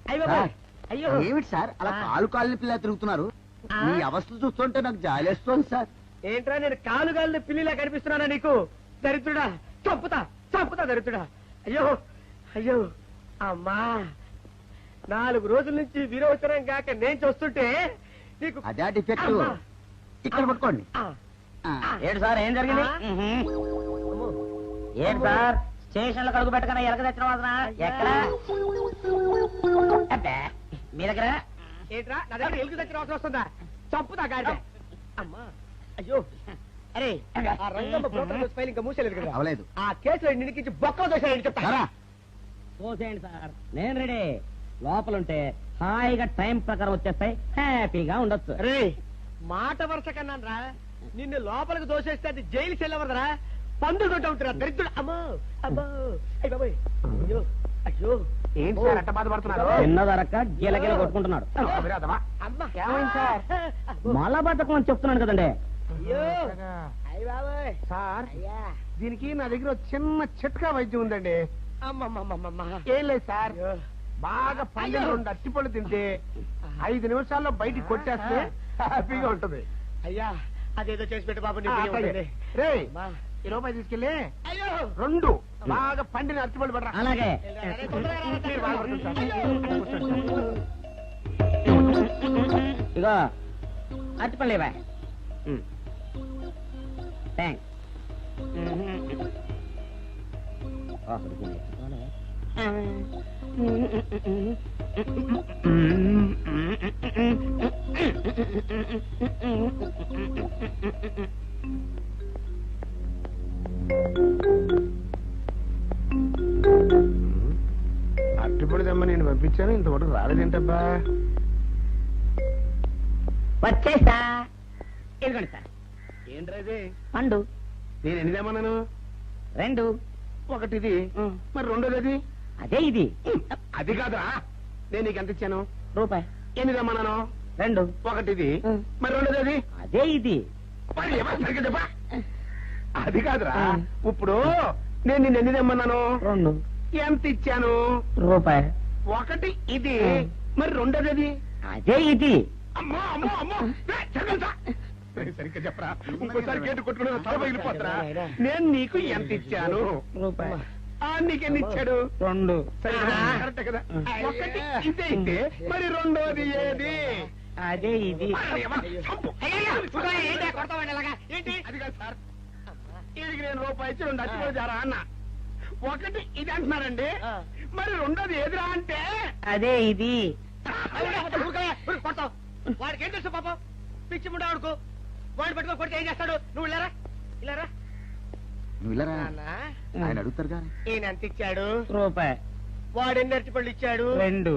అయ్యో ఏమిటి సార్ అలా కాలు కాళ్ళని పిల్ల తిరుగుతున్నారు? మీ అవస్థలు చూస్తుంటే నాకు జాలేస్తోంది సార్. ఏంట్రా నేను కాలు కాళ్ళని పిల్లిలా కనిపిస్తున్నానా నీకు? దరిద్రుడా, చంపుతా చంపుతా దరిద్రుడా. అయ్యో అయ్యో అమ్మా, 4 రోజుల నుంచి విరోచనం కాక నేను చూస్తుంటే నీకు అదే డిఫెక్ట్. ఇక్కడ పట్టుకోండి. ఏంటి సార్ ఏం జరిగింది? ఏంటి సార్ స్టేషన్ లో కడుగు పెట్టకనే ఎలక తెచ్చిన వాసన ఎక్కడ? మీ దగ్గర ఏంట్రా నా దగ్గర ఎలుగు తెచ్చిన అవసరం వస్తుందా? చంపుతా గారి. అమ్మా అయ్యో, అరే ఆ రంగమ్మ బ్రోకర్ ఫైల్ ఇంకా మూసేలేదు కదా? అవలేదు. ఆ కేసులో నిడికించి బొక్కలు దోశాయని చెప్తా. చూసేయండి సార్, నేను రెడీ. లోపలుంటే హాయిగా టైం ప్రకారం వచ్చేస్తాయి, హ్యాపీగా ఉండొచ్చు. రే మాట వరుస కన్నాను రా, నిన్ను లోపలికి దోసేస్తే అది జైలుకి వెళ్ళవరదరా, పందులు దొడ్డ ఉంటురా దరిద్రుడు. అమ్మో అమ్మో అయ్య బాబోయ్, అయ్యో అయ్యో. ఏంటి సార్ అట్ట బాధపడుతున్నారు? చిన్నదరక్క గీలగీల కొట్టుకుంటున్నాడు. మలబద్ధకం అని చెప్తున్నాను కదండి. సార్ దీనికి నా దగ్గర చిన్న చిట్కా వైద్యం ఉందండి. ఏం లేదు సార్, బాగా పండిన 2 అరటిపళ్ళు తింటే 5 నిమిషాల్లో బయటికి కొట్టేస్తే హ్యాపీగా ఉంటుంది. అయ్యా అదేదో చేసి పెట్టు బాబు. రే ఈ రూపాయి తీసుకెళ్ళి 2 బాగా పండిన అరటిపళ్ళు పడరా. అలాగే ఇగో అరటిపళ్ళు ఇవ్వ. థ్యాంక్స్. అరటిపళ్ళు తెమ్మ నేను పంపించాను, ఇంతవరకు రాలేదేంటబ్బా? వచ్చేసా. ఇదిగోండి సార్. ఏంట్రా పండు. నేను ఎన్ని తెమ్మన్నాను? 2. ఒకటిది, మరి రెండోది అది? అదే ఇది. అది కాదురా, నేను నీకు ఎంత ఇచ్చాను? రూపాయి. ఎన్ని తెమ్మన్నాను? 2. ఒకటిది, మరి రెండోది అది? అదే ఇది. మరి సరిగ్గా చెప్పా. అది కాదురా, ఇప్పుడు నేను నిన్ను ఎన్ని తెమ్మన్నాను? 2. ఎంత ఇచ్చాను? రూపాయి. ఒకటి ఇది, మరి రెండోది అది? అదే ఇది. అమ్మో అమ్మో అమ్మో, సరిగ్గా చెప్పరా, ఇంకోసారి గేటు కొట్టుకుని తల పగిలిపోతారా. నేను నీకు ఎంత ఇచ్చాను? రూపాయి. నీకెన్ని ఇచ్చాడు? 2. కరెక్ట్ కదా. ఒకటి ఇదే అయితే మరి రెండోది ఏది? అదే ఇది. అది కాదు సార్, వీడికి నేను రూపాయి ఇచ్చి 2 అచ్చిపోయి జారా అన్న. ఒకటి ఇది అంటున్నారండి, మరి రెండోది ఏదిరా అంటే? అదే ఇది. వాడికి ఏం తెలుసు పాపం, పిచ్చి ముండా వాడుకో. వాడు పట్టుకో కొడితే ఏం చేస్తాడు? నువ్వు ఇలారా ఇలారా. నువ్వు ఇలా ఆయన అడుగుతారు కానీ. ఈయన ఎంత ఇచ్చాడు? రూపాయి. వాడు ఎన్ని అరటిపళ్ళు ఇచ్చాడు? 2.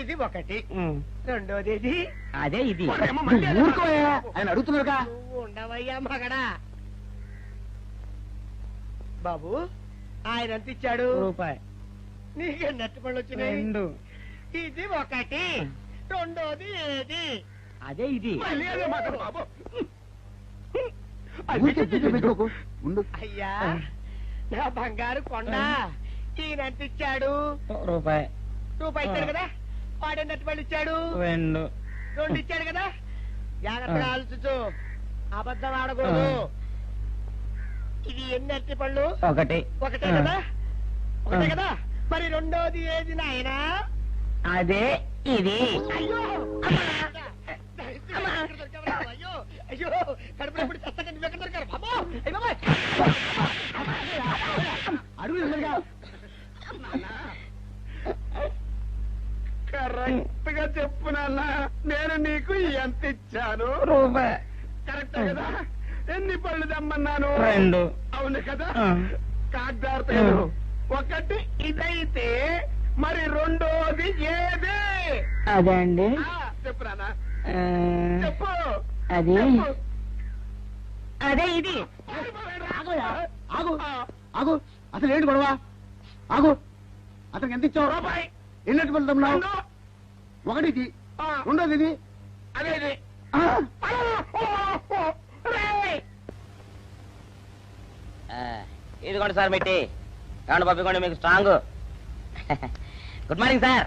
ఇది ఒకటి, రెండోది ఇది? అదే ఇది. ఆయన అడుగుతున్నారుగా. నువ్వు ఉండవయ్యా మగడా. బాబు ఆయన ఎంత ఇచ్చాడు? రూపాయి. నీకెన్ని అరటిపళ్ళు వచ్చినాయి? 2. ఇది ఒకటి, రెండోది ఏది? అదే ఇది. అయ్యా నా బంగారు కొండ, ఈయన ఎంత ఇచ్చాడు? రూపాయి. రూపాయి ఇచ్చాడు కదా. వాడు ఎన్ని అరటిపళ్ళు ఇచ్చాడు? 2. 2 ఇచ్చాడు కదా. జాగ్రత్తగా ఆలోచించు, అబద్ధం ఆడకూడదు. ఇది ఎన్ని అరటిపళ్ళు? ఒకటే కదా. ఒకటే కదా. మరి రెండోది ఏది నాయనా? అదే ఇది. అయ్యో అయ్యో అయ్యో, కడుపులో ఇప్పుడు చస్తగా నువ్వు ఎక్కడ దొరికారు బాబు? కరెక్ట్ గా చెప్పు నాన్న, నేను నీకు ఎంత ఇచ్చాను? రూపాయి. కరెక్ట్ కదా. ఎన్ని పళ్ళు తెమ్మన్నాను? 2. అవును కదా. కాగ్దార్తలు. ఒకటి ఇదైతే మరి రెండోది ఏది? అదే అండి. చెప్పురానా, చెప్పు. అది అదే ఇది. ఆగు ఆగు, అసలు ఏంటి గొడవ? ఆగు, అతనికి ఎంత ఇచ్చావు? రూపాయి. ఎన్నటి పళ్ళు తెమ్మన్నావు? ఒకటి ఇది, రెండోది ఇది, అదే ఇది. ఇదిగోండి సార్ మెట్టి. ఏమండి పంపించండి, మీకు strong. Good morning sir.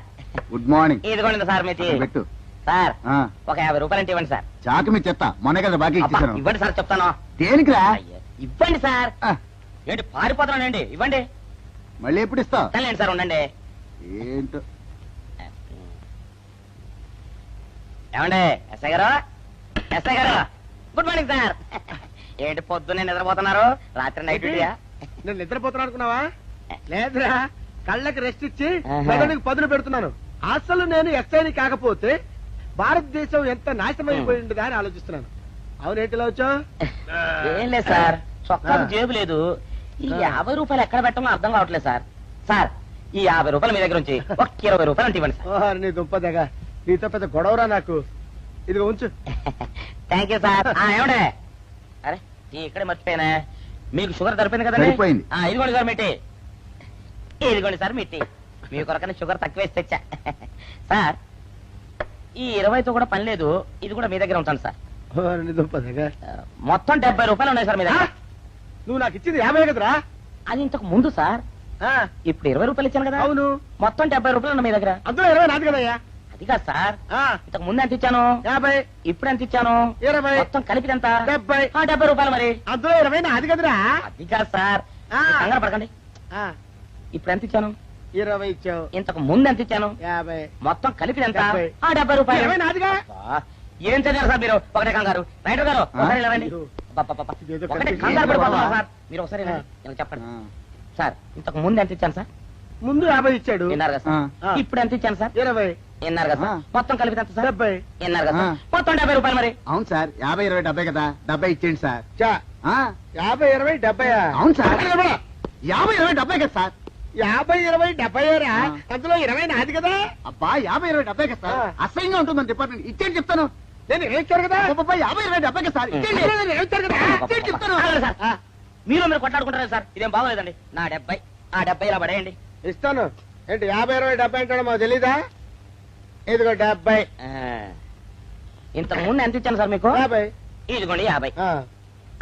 Good morning. ఇదిగోండి సార్ మీ టీ. పెట్టు. సార్ ఆ, ఒక 50 రూపాయలు అంటే ఇవ్వండి సార్. చాకు మీ చెత్త మొన్న కదా బాకీ అబ్బా, ఇచ్చేసాను. ఇవ్వండి సార్ చెప్తాను. దేనికిరా? అయ్యో, ఇవ్వండి సార్. ఆ, ఏంటి పారిపోతున్నానండి? ఇవ్వండి. మళ్ళీ ఎప్పుడు ఇస్తావు? తల్లండి సార్, ఉండండి. ఏంటో. ఏమండి ఎస్ఐ గారు, ఎస్ఐ గారు, గుడ్ మార్నింగ్ సార్. ఏంటి పొద్దున్నే నిద్రపోతున్నారు? రాత్రి నైట్ డ్యూటీయా? నేను నిద్రపోతున్నా అనుకున్నావా? లేదురా, కళ్ళకి రెస్ట్ ఇచ్చి ఆహా. మెదడుకి పదులు పెడుతున్నాను. అసలు నేను ఎస్ఐని కాకపోతే భారతదేశం ఎంత నాశనం అయిపోయింది అని ఆలోచిస్తున్నాను. అవునేంటిలా వచ్చావు? ఏం లేదు సార్, చొక్కాకు జేబు లేదు. ఈ 50 రూపాయలు ఎక్కడ పెట్టాలో అర్థం కావట్లేదు సార్. సార్, ఈ 50 రూపాయలు మీ దగ్గర నుంచి ఒక 20 రూపాయలు అంటే ఇవ్వండి సార్. ఓహో, నీ దుంపదగా, నీతో పెద్ద గొడవరా నాకు. ఇదిగో ఉంచు. Thank you sir. ఏమండే, అరే ఇక్కడే మర్చిపోయినా, మీకు షుగర్ సరిపోయింది కదండి? సరిపోయింది. ఇదిగోండి సార్ మిట్టి. ఇదిగోండి సార్ మిట్టి. మీ కొరకనే షుగర్ తక్కువ వేసి తెచ్చా. సార్, ఈ 20తో కూడా పని లేదు, ఇది కూడా మీ దగ్గర ఉంటాను సార్. ఓహో, నీ దుంపదగా. మొత్తం 70 రూపాయలు ఉన్నాయి సార్ మీ దగ్గర. నువ్వు నాకు ఇచ్చింది 50 కదరా? అది ఇంతకు ముందు సార్, ఆ, ఇప్పుడు 20 రూపాయలు ఇచ్చాను కదా. అవును. మొత్తం 70 రూపాయలు ఉన్నాయి మీ దగ్గర. అందులో 20 నాది కదయ్యా. అది కాదు సార్, ఆ, ఇంతకు ముందు ఎంత ఇచ్చాను, 50, ఇప్పుడు ఎంత ఇచ్చాను, 20, మొత్తం కలిపి ఎంత? 70. 70 రూపాయలు మరి. అందులో 20 నాది కదరా? అది కాదు సార్, ఆ. మీరు కంగారు పడకండి. ఆ, ఇప్పుడు ఎంత ఇచ్చాను, 20 ఇచ్చావు. ఇంతకు ముందు ఎంత ఇచ్చాను, 50. మొత్తం కలిపి ఎంత? 70. 70 రూపాయలు. 20 నాదిగా. అబ్బా, ఏం చదివారు సార్ మీరు? ఒకటే కంగారు. రైటర్ గారు ఒకసారి లేవండి. అబ్బబ్బబ్బబ్బ. ఇదేదో ఒకటే కనిపించింది. కంగారు పడిపోతున్నారు సార్. మీరు ఒకసారి లేండి. నాకు చెప్పండి ఆ, సార్. ఇంతకు ముందు ఎంత ఇచ్చాను సార్? ముందు 50 ఇచ్చాడు. విన్నారు కదా సార్. ఆ. ఇప్పుడు ఎంత ఇచ్చాను సార్? 20, విన్నారు కదా సార్. ఆ. మొత్తం కలిపి ఎంత సార్? 70. విన్నారు కదా సార్. ఆ. మొత్తం 70 రూపాయలు మరి. అవును సార్, 50, 20, 70 కదా. 70 ఇచ్చేయండి సార్. చా, ఆ, 50, 20, 70. అవును సార్. 50, 20, 70 కదా సార్. 50, 20, 70 రా. ఆ. అందులో 20 నాది కదా. అబ్బా, 50, 20, 70 కదా సార్. ఆ. అసహ్యంగా ఉంటుంది మన డిపార్ట్మెంట్. ఇచ్చేయండి చెప్తాను. నేను ఇచ్చారు కదా. అబ్బబ్బా, 50, 20, 70 కదా సార్. ఇచ్చేయండి. అందులో నేను ఇచ్చారు కదా. ఇచ్చేయండి చెప్తాను. ఆగండి సార్. ఆ, మీరు కొట్లాడుకుంటారు సార్. ఇదేం బాగోలేదండి. నా 70, ఆ 70 ఇలా పడేయండి. ఇస్తాను. ఏంటి 50, 20, 70 అంటాడో మాకు తెలీదా? ఇదిగో 70. ఆ. ఇంతకు ముందు ఎంత ఇచ్చాను సార్ మీకు? 50. ఇదిగోండి 50. ఆ,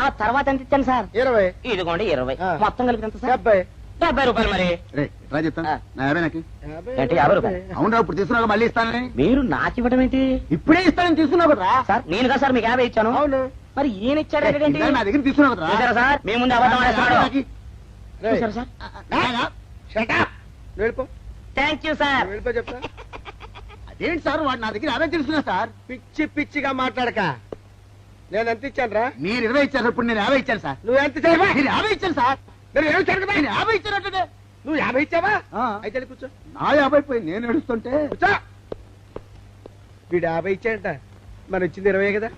ఆ తర్వాత ఎంత ఇచ్చాను సార్? 20. ఇదిగోండి 20. ఆ. మొత్తం కలిపి ఎంత సార్? 70. 70 రూపాయలు మరి. రే, రా చెప్తాను. ఆ. నా 50 నాకు. 50, ఏంటి, 50 రూపాయలు? అవునరా, ఇప్పుడు తీసుకున్నాక మళ్ళీ ఇస్తానని. మీరు నాకు ఇవ్వడం ఏంటి ఇప్పుడే ఇస్తానని తీసుకున్నావు కదా. సార్? నేను కదా సార్ మీకు 50 ఇచ్చాను. అవును. మరి ఈయన ఇచ్చాడు ఏంటి? ఇందాక నా దగ్గర తీసుకున్నావు కదా. చూసారా సార్, మీ ముందు అబద్ధం ఆడేస్తున్నాడు. రేయ్, చూసారా సార్? shut up. నువ్వు వెళ్ళిపో. Thank you sir. నువ్వు వెళ్ళిపో చెప్తా. అదేంటి సార్, వాడు నా దగ్గర 50 తీసుకున్నా సార్. పిచ్చి పిచ్చిగా మాట్లాడక. నేను ఎంత ఇచ్చాను రా? మీరు 20 ఇచ్చారు, ఇప్పుడు నేను 50 ఇచ్చాను సార్. నువ్వు ఎంత ఇచ్చావు? మీరు 50 ఇచ్చాను సార్. నేను 20 ఇచ్చాను కదా. నేను 50 ఇచ్చానంటే నువ్వు 50 ఇచ్చావా? ఆ. అయితే వెళ్ళి కూర్చో. నా 50 పోయి నేను ఏడుస్తుంటే. కూర్చో. వీడు 50 ఇచ్చాడంట, మనం ఇచ్చింది 20 కదా.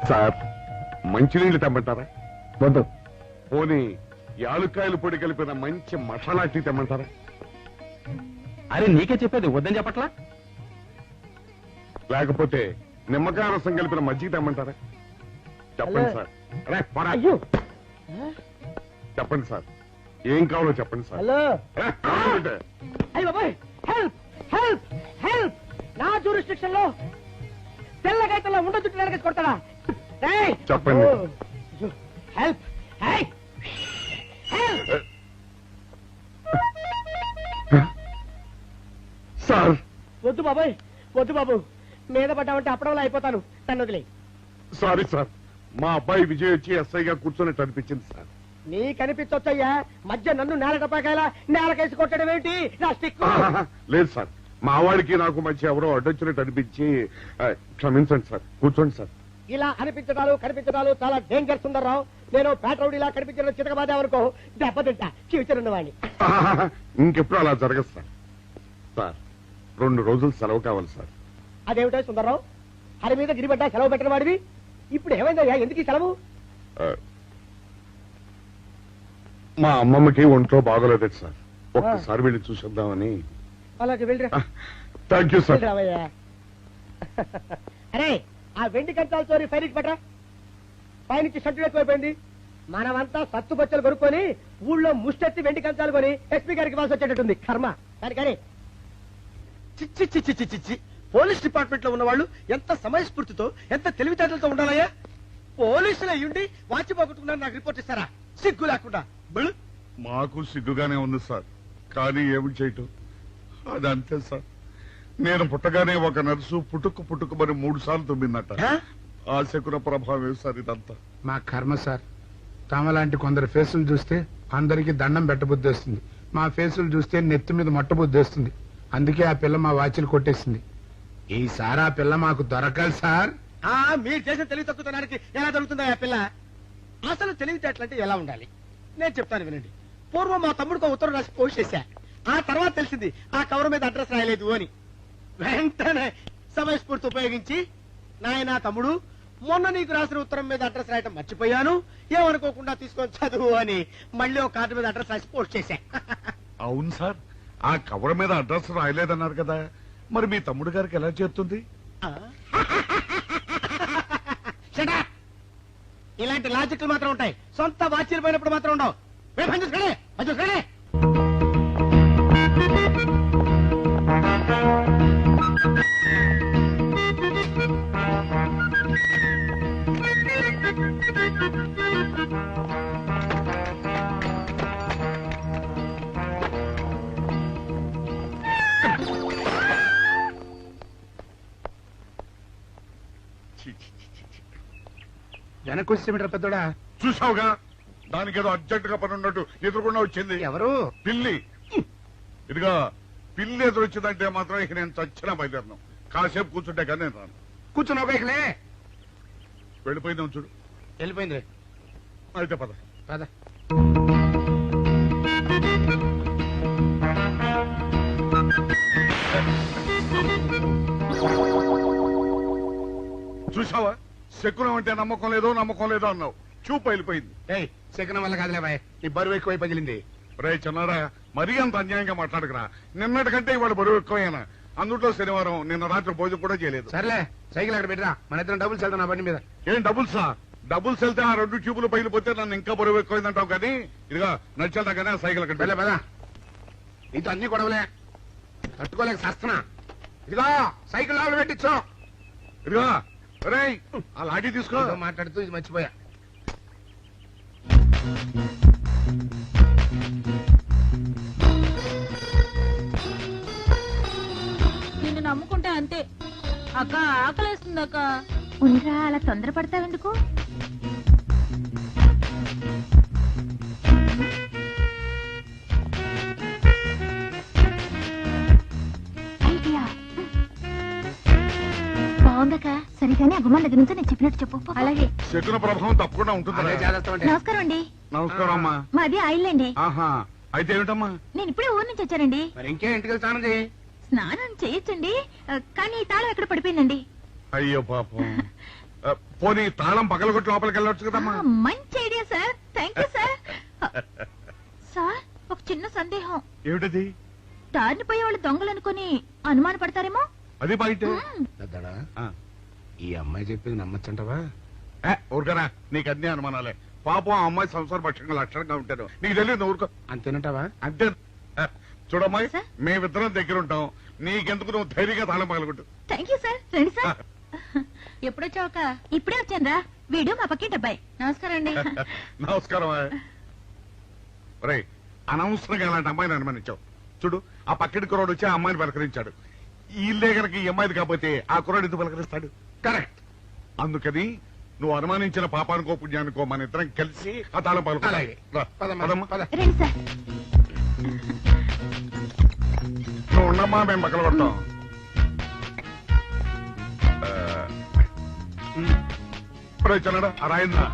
సార్, మంచినీళ్ళు తెమ్మంటారా? వద్దు. పోనీ యాలుక్కాయలు పొడి కలిపిన మంచి మసాలా టీ తెమ్మంటారా? అరే నీకే చెప్పేది వద్దని చెప్పట్లా? లేకపోతే నిమ్మకాయ రసం కలిపిన మజ్జిగ తెమ్మంటారా? చెప్పండి హలో. సార్. అరే, పోరా. అయ్యో. చెప్పండి సార్, ఏం కావాలో చెప్పండి సార్. హలో. అరే, కావాలంటే. అయ్య బాబాయ్, హెల్ప్ హెల్ప్ హెల్ప్. నా జ్యూరిస్డిక్షన్ లో తెల్ల గైతల్లో ఉండ చుట్టూ నరకేసి కొడతాడా? ఏయ్! చెప్పండి. ఓ, అయ్యో, హెల్ప్. ఏయ్! హెల్ప్. సార్, వద్దు బాబాయ్, వద్దు బాబు. మీద పడ్డామంటే అప్పడంలో అయిపోతాను. నన్ను వదిలే. సారీ సార్, మా అబ్బాయి విజయ్ వచ్చి ఎస్ఐగా కూర్చొని అనిపించింది సార్. నీ కనిపించొచ్చయ్యా, మధ్య నన్ను నేల టపాకాయలా నేలకేసి కొట్టడం ఏంటి? నా స్టిక్. లేదు సార్, మా వాడికి నాకు మధ్య ఎవరో అడ్డొచ్చినట్టు అనిపించి క్షమించండి సార్. కూర్చోండి సార్. ఇలా అనిపించడాలు కనిపించడాలు చాలా డేంజర్ సుందర్రావు. నేను పేట్రౌడీలా కనిపించిన చితకబాదామనుకో దెబ్బతింటా ఫ్యూచర్ ఉన్నవాడిని. ఇంకెప్పుడు అలా జరగదు సార్. సార్, 2 రోజులు సెలవు కావాలి సార్. అదేమిటో సుందర్రావు, హరి మీద గిరిబడ్డా సెలవు పెట్టిన వాడివి. ఇప్పుడు ఏమైందయ్యా, ఎందుకు ఈ సెలవు? ఆ, మా అమ్మమ్మకి ఒంట్లో బాగోలేదు సార్. ఒక్కసారి వెళ్ళి చూసేద్దామని. అలాగే వెళ్ళిరా. Thank you sir. వెళ్ళిరావయ్యా. అరే ఆ వెండి కంచాల చోరీ ఫైల్కి పట్రా. పైనుంచి షట్టు ఎక్కువైపోయింది. మనమంతా సత్తు బొచ్చలు కొనుక్కొని ఊళ్ళో ముష్టెత్తి వెండి కంచాలు కొని ఎస్పీ గారికి ఇవ్వాల్సి వచ్చేటట్టుంది. కర్మ. కానీ చిచ్చి చిచ్చి చిచ్చి చిచ్చి పోలీస్ డిపార్ట్మెంట్ లో ఉన్న వాళ్ళు ఎంత సమయస్ఫూర్తితో ఎంత తెలివితేటలతో ఉండాలయ్యా. పోలీసులు అయ్యుండి వాచి పోగొట్టుకున్నారు నాకు రిపోర్ట్ ఇస్తారా? సిగ్గు లేకుండా. మాకు సిగ్గుగానే ఉంది సార్, కానీ ఏమి చేయటం అదంతే సార్. నేను పుట్టగానే ఒక నర్సు పుట్టుకు మరి 3 సార్లు తుమ్మిందట. ఆ శకున ప్రభావం సార్ ఇదంతా. మా కర్మ సార్. తమలాంటి కొందరు ఫేసులు చూస్తే అందరికి దండం పెట్టబుద్ధి వస్తుంది. మా ఫేసులు చూస్తే నెత్తి మీద మట్టబుద్ధి వస్తుంది. అందుకే ఆ పిల్ల మా వాచిలు కొట్టేసింది. ఈసారి ఆ పిల్ల మాకు దొరకాలి సార్. మీరు చేసిన తెలివి తక్కువతనానికి ఎలా దొరుకుతుందా ఆ పిల్ల? అసలు తెలివితేటలంటే ఎలా ఉండాలి నేను చెప్తాను వినండి. పూర్వం మా తమ్ముడికి ఉత్తరం రాసి పోస్ట్ చేశా. ఆ తర్వాత తెలిసింది ఆ కవర్ మీద అడ్రస్ రాయలేదు అని. వెంటనే సమయస్ఫూర్తి ఉపయోగించి నాయనా తమ్ముడు, మొన్న నీకు రాసిన ఉత్తరం మీద అడ్రస్ రాయటం మర్చిపోయాను, ఏమనుకోకుండా తీసుకొని చదువు అని మళ్ళీ ఒక కార్డు మీద అడ్రస్ రాసి పోస్ట్ చేశా. అవును సార్, ఆ కవర్ మీద అడ్రస్ రాయలేదన్నారు కదా, మరి మీ తమ్ముడు గారికి ఎలా చేరుతుంది? ఇలాంటి లాజిక్లు మాత్రం ఉంటాయి, సొంత వాచీలు పోయినప్పుడు మాత్రం ఉండవు. చూసుకోండి. వెనక్కి వచ్చేమిట్రా పెద్దోడా? చూసావుగా, దానికి ఏదో అర్జెంట్ గా పని ఉన్నట్టు ఎదురుకుండా వచ్చింది. ఎవరు? పిల్లి. ఇదిగా పిల్లి ఎదురు వచ్చిందంటే మాత్రం ఇక నేను చచ్చినా బయలుదేరను. కాసేపు కూర్చుంటే కానీ నేను రాను. కూర్చున్నావు బైక్లే. వెళ్ళిపోయిందాం చూడు. వెళ్ళిపోయింది. అయితే పద పద. చూసావా, శకునం అంటే నమ్మకం లేదో అన్నావు. చూపు వెళ్ళిపోయింది. ఏయ్, శకనం వల్ల కాదులే బాయ్, నీ బరువు ఎక్కువై పగిలింది. రే చిన్నారా, మరీ అంత అన్యాయంగా మాట్లాడకురా. నిన్నటికంటే ఇవాళ బరువు ఎక్కువైనా. అందులో శనివారం నిన్న రాత్రి భోజనం కూడా చేయలేదు. సర్లే, సైకిల్ అక్కడ పెట్టరా, మన ఇద్దరం డబ్బులు వెళ్తాం నా బండి మీద. ఏం డబుల్సా? డబుల్స్ వెళ్తే ఆ 2 ట్యూబులు పగిలిపోతే నన్ను ఇంకా బరువు ఎక్కువైందంటావు. కానీ ఇదిగా నడిచేదాకానే ఆ సైకిల్ అక్కడ వెళ్ళే పదా. నీతో అన్ని గొడవలే, తట్టుకోలేక సస్తున్నా. ఇదిగో సైకిల్ లోపల పెట్టించు. ఇదిగా రే, ఆ లాఠీ తీసుకో. మాట్లాడుతూ ఇది మర్చిపోయా. నిన్ను నమ్ముకుంటే అంతే అక్క. ఆకలేస్తుంది అక్క. ఉండరా, అలా తొందరపడతావెందుకు? బాగుందక్క. సరిగానే అగుమ్మ దగ్గర నుంచి నేను చెప్పినట్టు చెప్పు. అలాగే. శకున ప్రభావం తప్పకుండా ఉంటుంది. నమస్కారం అండి. నమస్కారం అమ్మా. మాది ఆయిల్ అండి. ఆహా, అయితే ఏమిటమ్మా? నేను ఇప్పుడే ఊరు నుంచి వచ్చానండి. మరి ఇంకే ఇంటికి వెళ్తానది. స్నానం చేయొచ్చండి, కానీ తాళం ఎక్కడ పడిపోయిందండి. అయ్యో పాపం. పోనీ తాళం పగలగొట్టి లోపలికి వెళ్ళొచ్చు కదమ్మా. మంచి idea sir. Thank you sir. Sir, ఒక చిన్న సందేహం. ఏమిటది? దారిని పోయే వాళ్ళు దొంగలు అనుకుని అనుమాన పడతారేమో. అది బయట. ఈ అమ్మాయి చెప్పింది నమ్మచ్చంటవా? ఊరుకరా, నీకు అన్ని అనుమానాలే. పాపం ఆ అమ్మాయి సంసార పక్షంగా లక్షణంగా ఉంటాను. నీకు తెలియదు. ఊరుకో. అంతేనంటావా? అంతే. చూడమ్మాయి, సార్? మేమిద్దరం దగ్గర ఉంటాం. నీకెందుకు, నువ్వు ధైర్యంగా తాళం పగలగొట్టు. Thank you sir. రండి సార్. ఎప్పుడొచ్చావుక? ఇప్పుడే వచ్చాను. వీడు మా పక్కింటి అబ్బాయి. నమస్కారం అండి. నమస్కారం. రే, అనవసరంగా అలాంటి అమ్మాయిని అనుమానించావు. చూడు, ఆ పక్కింటి కుర్రాడు వచ్చి ఆ అమ్మాయిని పలకరించాడు. ఈ ఇల్లే గనక ఈ అమ్మాయిది కాకపోతే ఆ కుర్రాడు ఎందుకు పలకరిస్తాడు? కరెక్ట్. అందుకని నువ్వు అనుమానించిన పాపానికో పుణ్యానికో మన ఇద్దరం కలిసి ఆ తాళం పలుకోవాలి. రండి సార్. నువ్వు ఉండమ్మా, మేము పక్కన కొడతాం. ఇప్పుడు వచ్చాడా ఆ రాయిందా?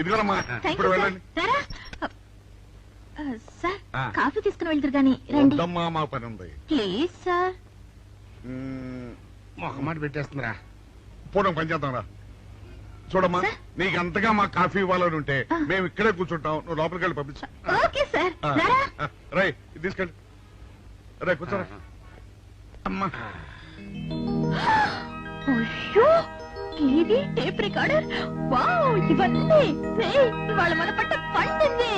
ఇదిగోనమ్మా, ఇప్పుడు వెళ్ళండి. సార్, కాఫీ తీసుకుని వెళ్తారు గాని రండి. వద్దమ్మా, మా పని ఉంది. Please sir. మొహమాట పెట్టేస్తుందిరా. పూర్వం పని చేద్దాం రా. చూడమ్మా సార్? నీకు అంతగా మా కాఫీ ఇవ్వాలని ఉంటే మేము ఇక్కడే కూర్చుంటాం, నువ్వు లోపలికి వెళ్ళి పంపించు. ఓకే సార్ రారా రై ఇది తీసుకెళ్ళి రే కూర్చోరా అమ్మా. అయ్యో టీవీ టేప్ రికార్డర్ వావ్ ఇవన్నీ రేయ్, ఇవాళ మన పట్ట పండింది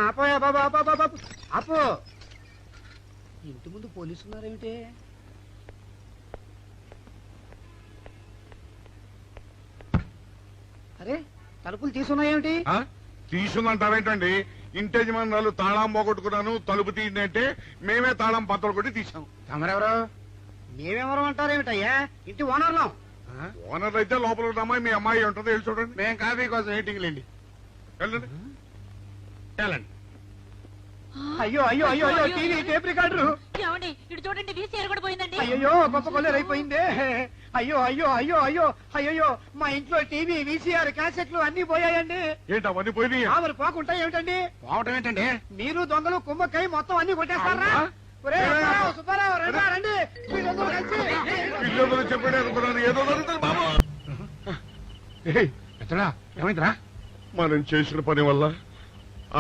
అపోయా బాబా అపో బాబా అపో ఇంటి ముందు పోలీసు ఉన్నారేమిటి? అరే తలుపులు తీసున్నాయేమిటి? తీసుందంటారేంటండి? ఇంటి యజమానులు తాళం పోగొట్టుకున్నాను తలుపు తీయండి అంటే మేమే తాళం బద్దలు కొట్టి తీసాం. తమరెవరు? మేమెవరు అంటారేమిటయ్యా? ఇంటి ఓనర్లం. ఓనర్ అయితే లోపల ఉన్న అమ్మాయి మీ అమ్మాయి ఉంటుంది, వెళ్ళి చూడండి. మేము కాఫీ కోసం మీటింగ్ లేండి, వెళ్ళండి వెళ్ళండి. అయ్యో అయ్యో అయ్యో అయ్యో టీవీ టేప్ రికార్డరు. ఏమండి ఇటు చూడండి వీసీఆర్ కూడా పోయిందండి. అయ్యో గొప్ప కొల్లేరు అయిపోయిందే. అయ్యో అయ్యో అయ్యో అయ్యో అయ్యో మా ఇంట్లో టీవీ వీసీఆర్ క్యాసెట్లు అన్ని పోయాయండి. ఏంటి అవన్నీ పోయినాయి? ఆవిడ పోకుంటా ఏమిటండి? పోవటం ఏంటండి? మీరు దొంగలు కుమ్మక్కై మొత్తం అన్ని కొట్టేస్తారా? ఒరేయ్ సుబ్బారావు, సుబ్బారావు, రండి రండి మీరందరూ కలిసి. పిల్లలు చెప్పాడు అనుకున్నాను, ఏదో జరుగుతుంది బాబు. ఏమైందిరా? మనం చేసిన పని వల్ల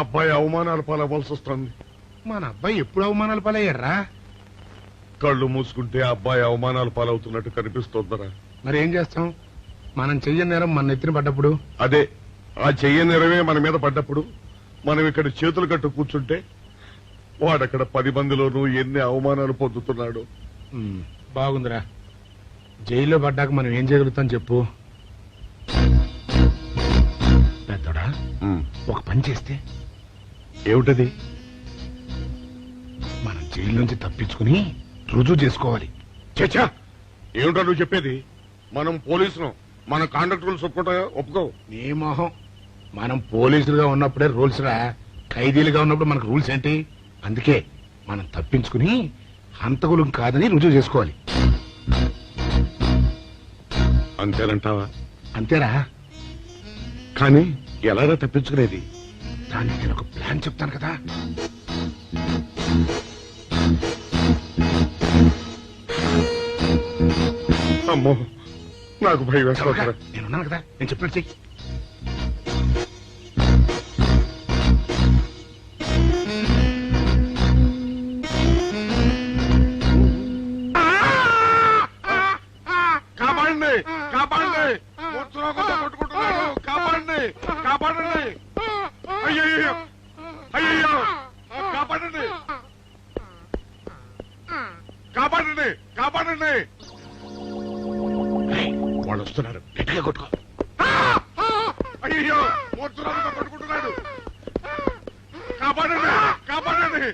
అబ్బాయి అవమానాలు పాలవలసి వస్తుంది. మన అబ్బాయి ఎప్పుడు అవమానాలు పాలయ్యారా? కళ్ళు మూసుకుంటే అబ్బాయి అవమానాలు పాలవుతున్నట్టు కనిపిస్తోందరా. మరి ఏం చేస్తాం? మనం చెయ్యని నేరం మన నెత్తిన పడ్డప్పుడు అదే ఆ చెయ్య నెరవే మన మీద పడ్డప్పుడు మనం ఇక్కడ చేతులు కట్టు కూర్చుంటే వాడక్కడ 10 మందిలోనూ ఎన్ని అవమానాలు పొందుతున్నాడు. బాగుందిరా. జైల్లో పడ్డాక మనం ఏం చేయగలుగుతాం చెప్పు. పెద్దోడా ఒక పని చేస్తే ఏమిటది? మనం జైలు నుంచి తప్పించుకుని రుజువు చేసుకోవాలి. చచ్చా, ఏమిటో నువ్వు చెప్పేది? మనం పోలీసులు, మన కాంట్రాక్టర్లు ఒప్పుకో. నీ మొహం. మనం పోలీసులుగా ఉన్నప్పుడే రూల్స్ రా. ఖైదీలుగా ఉన్నప్పుడు మనకు రూల్స్ ఏంటి? అందుకే మనం తప్పించుకుని హంతకులు కాదని రుజువు చేసుకోవాలి. అంతేనంటావా? అంతేరా. కానీ ఎలారా తప్పించుకునేది? దానికి నేను ఒక ప్లాన్ చెప్తాను కదా. అమ్మో, నాకు భయం వేస్తారా. నేనున్నాను కదా, నేను చెప్పినట్టు చెయ్యి. కాపాడండి, కాపాడండి, కొట్టుకుంటున్నాడు, కాపాడండి, కాపాడండి. అయ్యయ్యో, అయ్యయ్యో, కాపాడండి, కాపాడండి, కాపాడండి. వాళ్ళు వస్తున్నారు, గట్టిగా కొట్టుకో. అయ్యో, మూర్తురాలుగా పట్టుకుంటున్నాడు. కాపాడండి, కాపాడండి,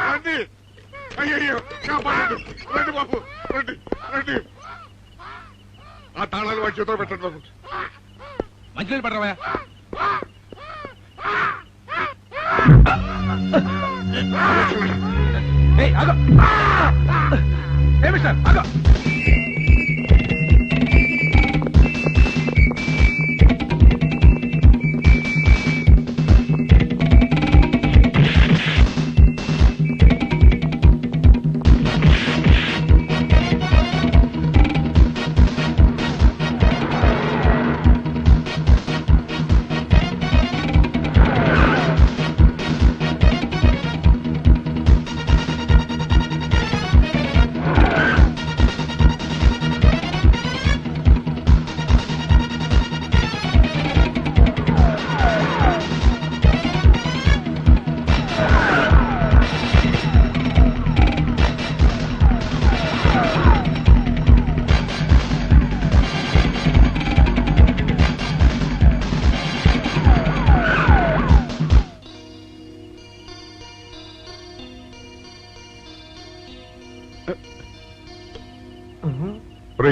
రండి. అయ్యో, కాపాడండి, రండి బాబు, రండి రండి. ఆ తాళాలు వాడి చేతిలో పెట్టండి బాబు. మంచినీళ్ళు పడరావా?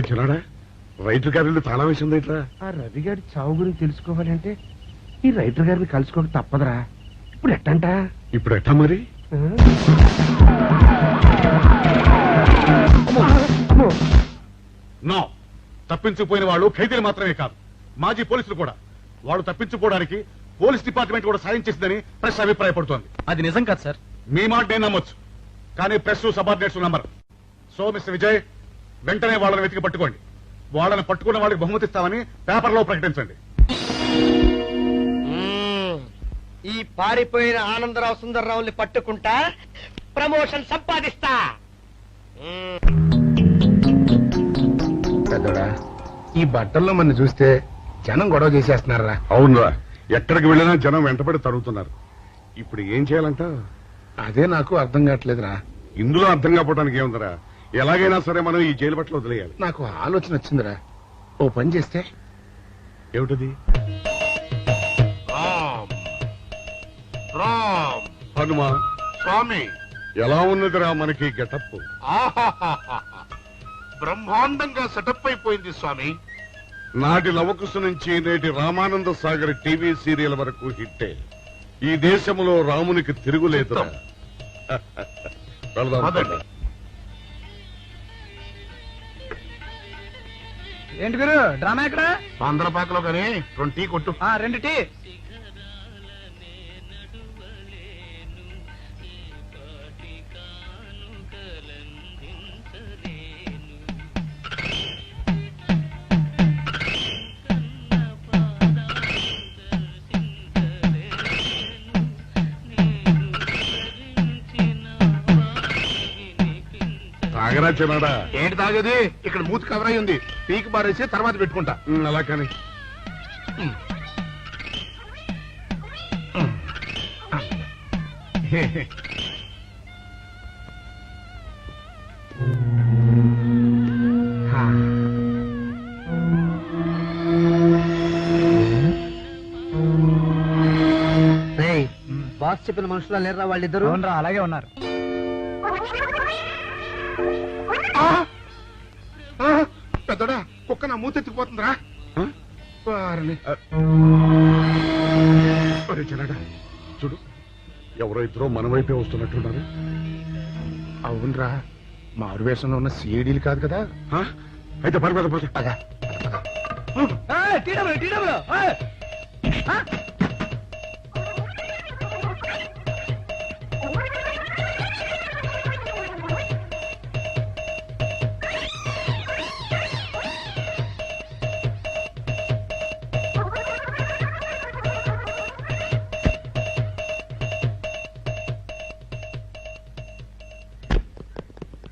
చిన్నాడా, రైతు గారి తాళం వేసింది ఇట్లా. ఆ రవి గారి చావు గురించి తెలుసుకోవాలంటే ఈ రైటర్ గారిని కలుసుకోక తప్పదురా. ఇప్పుడు ఎట్టంట? ఇప్పుడు ఎట్టా మరి? నో, తప్పించిపోయిన వాళ్ళు ఖైదీలు మాత్రమే కాదు, మాజీ పోలీసులు కూడా. వాళ్ళు తప్పించుకోవడానికి పోలీస్ డిపార్ట్మెంట్ కూడా సాయం చేసిందని ప్రెస్ అభిప్రాయపడుతోంది. అది నిజం కాదు సార్. మీ మాట నేను నమ్మొచ్చు, కానీ press subordinates number. So mister Vijay, వెంటనే వాళ్ళని వెతికి పట్టుకోండి. వాళ్ళని పట్టుకున్న వాళ్ళకి బహుమతి ఇస్తామని పేపర్లో ప్రకటించండి. ఈ పారిపోయిన ఆనందరావు సుందర్రావుని పట్టుకుంటా ప్రమోషన్ సంపాదిస్తా. పెద్దోడా, ఈ బట్టల్లో మన చూస్తే జనం గొడవ చేసేస్తున్నారా? అవునరా, ఎక్కడికి వెళ్ళినా జనం వెంటబడి తరుగుతున్నారు. ఇప్పుడు ఏం చేయాలంట? అదే నాకు అర్థం కావట్లేదురా. ఇందులో అర్థం కాకపోవడానికి ఏముందరా? ఎలాగైనా సరే మనం ఈ జైలు బట్టలు వదిలేయాలి. నాకు ఆలోచన వచ్చిందిరా. ఓ పని చేస్తే. ఏమిటది? రామ్ రామ్ హనుమా, స్వామి, ఎలా ఉన్నదిరా మనకి గెటప్? ఆహాహాహా. బ్రహ్మాండంగా సెటప్ అయిపోయింది స్వామి. నాటి లవకుశ నుంచి నేటి రామానంద సాగర్ టీవీ సీరియల్ వరకు హిట్టే. ఈ దేశంలో రామునికి తిరుగులేదురా. వెళదాం. పదండి. ఏంటి గురు డ్రామా ఎక్కడ? ఆంధ్రపాకలో కానీ 2 టీ కొట్టు. 2 టీ. తాగరా చిన్నాడా? ఏంటి తాగేది? ఇక్కడ మూతి కవర్ అయి ఉంది. పీకి బారేసి తర్వాత పెట్టుకుంటా. అలా కానీ బాస్ చెప్పిన మనుషులా లేరా వాళ్ళిద్దరు? అలాగే ఉన్నారు. పెద్దడా, కుక్క నా మూతెత్తిపోతుందిరా. వారిని. ఒరే చిన్నాడా, చూడు, ఎవరో ఇద్దరు మన వైపే వస్తున్నట్టున్నారు. అవునరా, మారు వేషంలో ఉన్న సీడీలు కాదు కదా. అయితే పని మీద పద. T W